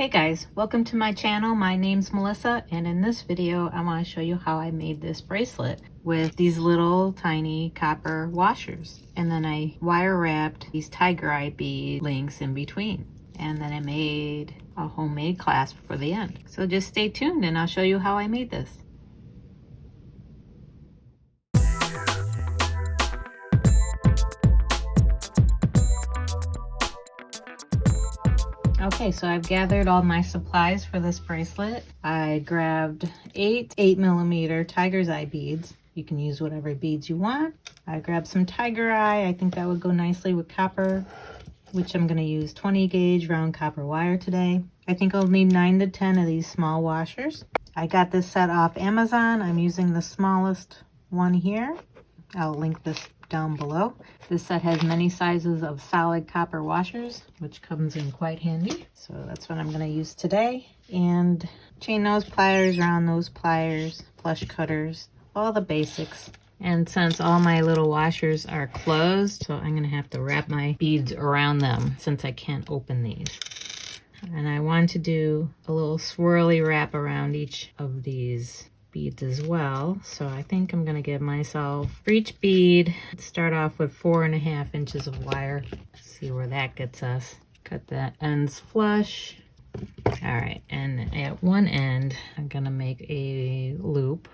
Hey guys, welcome to my channel. My name's Melissa, and in this video I want to show you how I made this bracelet with these little tiny copper washers. And then I wire wrapped these tiger eye bead links in between. And then I made a homemade clasp for the end. So just stay tuned and I'll show you how I made this. Okay, so I've gathered all my supplies for this bracelet. I grabbed 8mm tiger's eye beads. You can use whatever beads you want. I grabbed some tiger eye. I think that would go nicely with copper, which I'm going to use 20 gauge round copper wire today. I think I'll need 9 to 10 of these small washers. I got this set off Amazon. I'm using the smallest one here. I'll link this down below. This set has many sizes of solid copper washers, which comes in quite handy. So that's what I'm going to use today. And chain nose pliers, round nose pliers, flush cutters, all the basics. And since all my little washers are closed, so I'm going to have to wrap my beads around them since I can't open these. And I want to do a little swirly wrap around each of these beads as well. So I think I'm going to give myself, for each bead, start off with 4.5 inches of wire. See where that gets us. Cut the ends flush. All right, and at one end, I'm going to make a loop.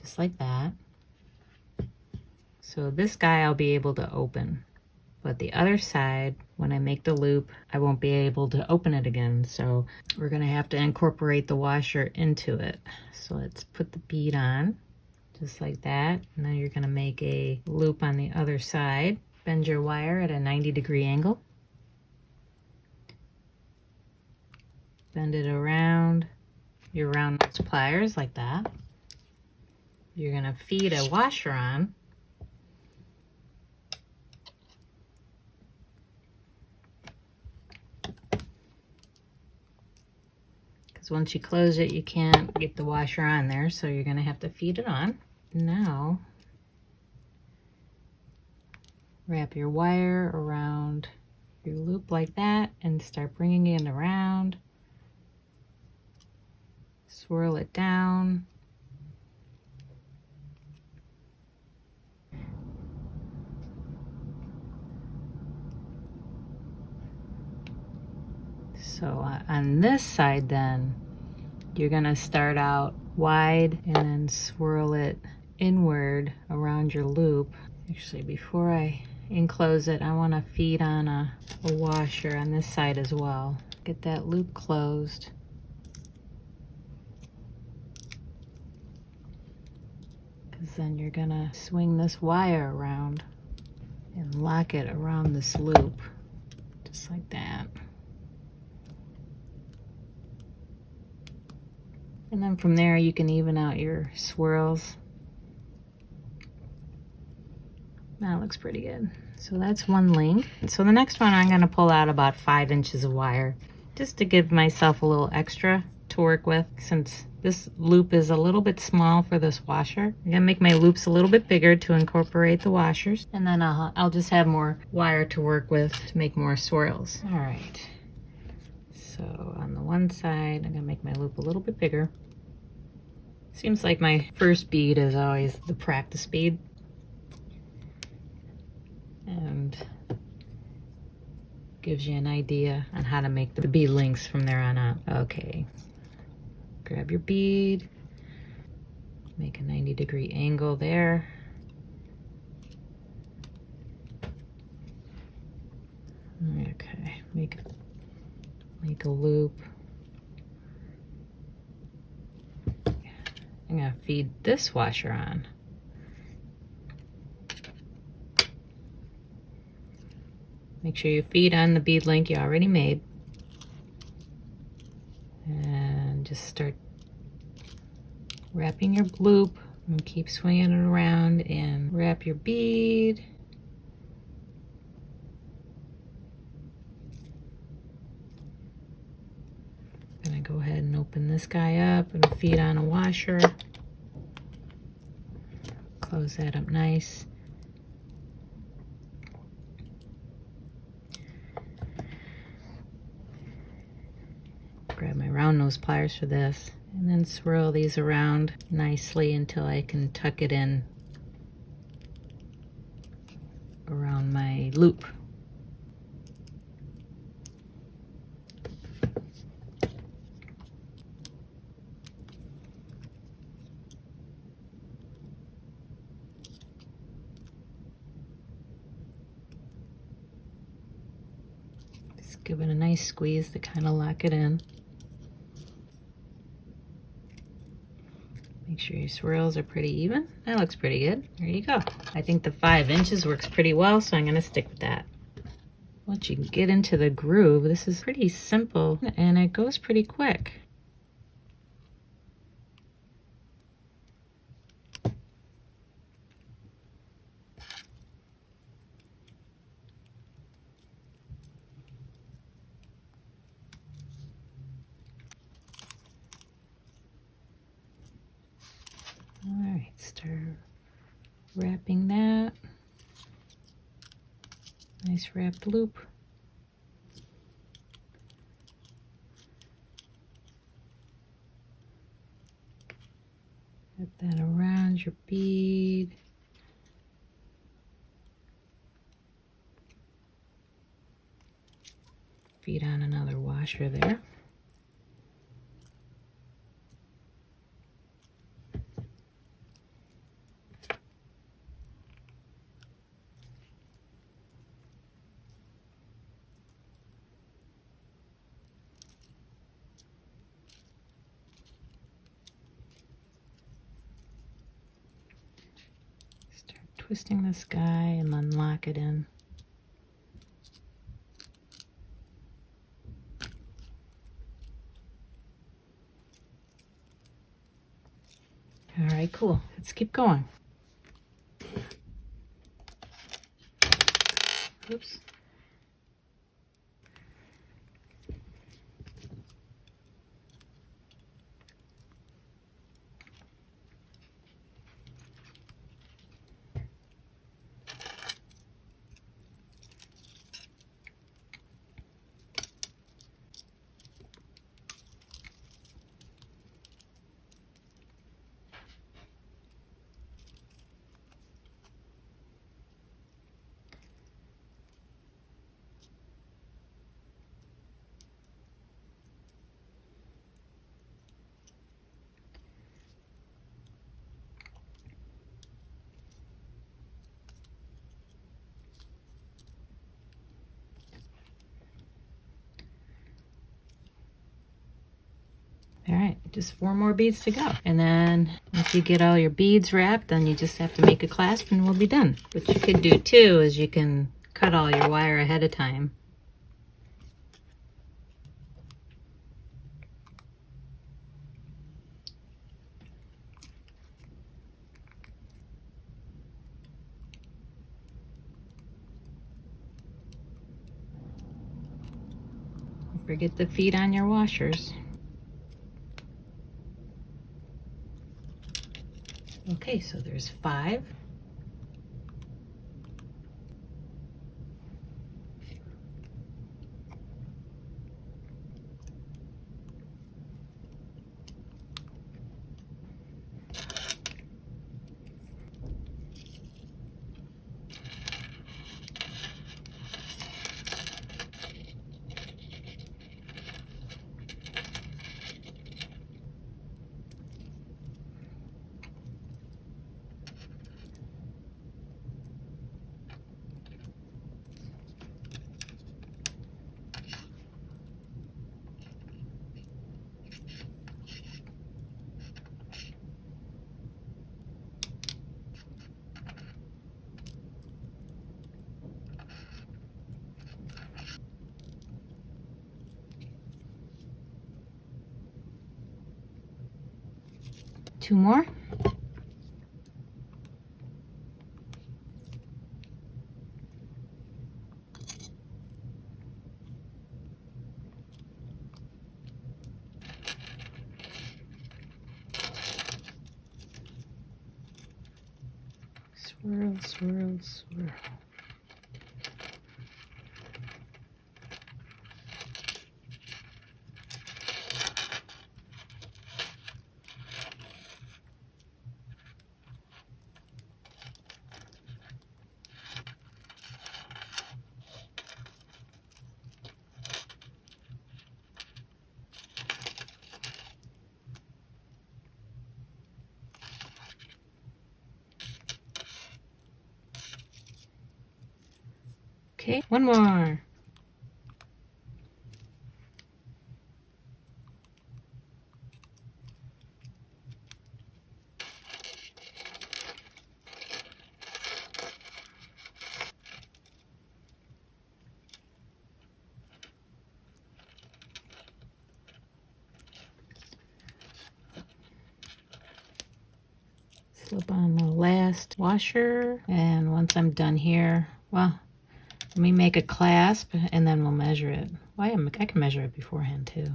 Just like that. So this guy I'll be able to open. But the other side, when I make the loop, I won't be able to open it again. So we're going to have to incorporate the washer into it. So let's put the bead on, just like that. Now you're going to make a loop on the other side. Bend your wire at a 90-degree angle. Bend it around your round nose pliers like that. You're going to feed a washer on. Once you close it, you can't get the washer on there, so you're going to have to feed it on. Now, wrap your wire around your loop like that and start bringing it around. Swirl it down. So on this side then, you're gonna start out wide and then swirl it inward around your loop. Actually, before I enclose it, I wanna feed on a washer on this side as well. Get that loop closed. Because then you're gonna swing this wire around and lock it around this loop, just like that. And then from there, you can even out your swirls. That looks pretty good. So that's one link. So the next one, I'm gonna pull out about 5 inches of wire, just to give myself a little extra to work with, since this loop is a little bit small for this washer. I'm gonna make my loops a little bit bigger to incorporate the washers, and then I'll just have more wire to work with to make more swirls. All right. So on the one side, I'm gonna make my loop a little bit bigger. Seems like my first bead is always the practice bead. And gives you an idea on how to make the bead links from there on out. Okay, grab your bead, make a 90-degree angle there. Okay, make a loop. I'm gonna feed this washer on. Make sure you feed on the bead link you already made. And just start wrapping your loop and keep swinging it around and wrap your bead. Gonna go ahead and open this guy up and feed on a washer. Close that up nice. round nose pliers for this. And then swirl these around nicely until I can tuck it in around my loop. Just give it a nice squeeze to kind of lock it in. Make sure your swirls are pretty even. That looks pretty good. There you go. I think the 5 inches works pretty well, so I'm gonna stick with that. Once you get into the groove, this is pretty simple and it goes pretty quick. All right, start wrapping that. Nice wrapped loop. Wrap that around your bead. Feed on another washer there. Twisting this guy and then lock it in. All right, cool. Let's keep going. Oops. All right, just 4 more beads to go. And then once you get all your beads wrapped, then you just have to make a clasp and we'll be done. What you could do too is you can cut all your wire ahead of time. Don't forget to feed on your washers. Okay, so there's 5. Two more. Swirl, swirl, swirl. Okay, one more. Slip on the last washer, and once I'm done here, well, let me make a clasp and then we'll measure it. Well, I can measure it beforehand too.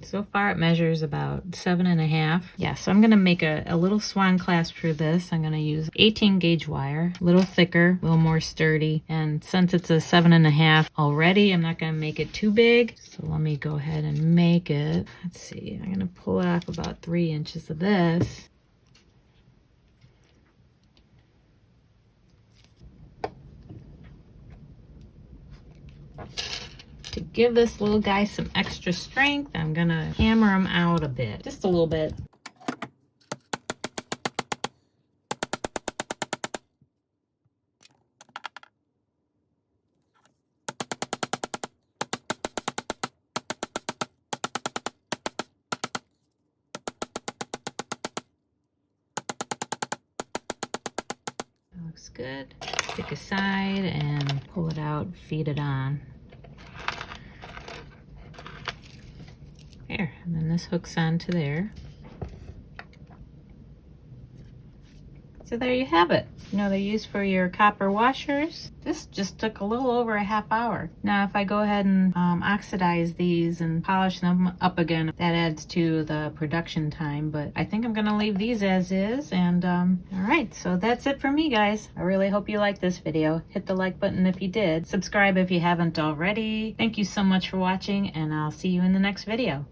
So far it measures about 7.5. Yeah, so I'm gonna make a little swan clasp for this. I'm gonna use 18 gauge wire, a little thicker, a little more sturdy. And since it's a 7.5 already, I'm not gonna make it too big. So let me go ahead and make it. Let's see, I'm gonna pull off about 3 inches of this. To give this little guy some extra strength, I'm gonna hammer him out a bit, just a little bit. That looks good. Stick aside and pull it out, feed it on. There, and then this hooks onto there. So there you have it. You know, they're used for your copper washers. This just took a little over a half hour. Now, if I go ahead and oxidize these and polish them up again, that adds to the production time. But I think I'm gonna leave these as is. And all right, so that's it for me, guys. I really hope you liked this video. Hit the like button if you did. Subscribe if you haven't already. Thank you so much for watching, and I'll see you in the next video.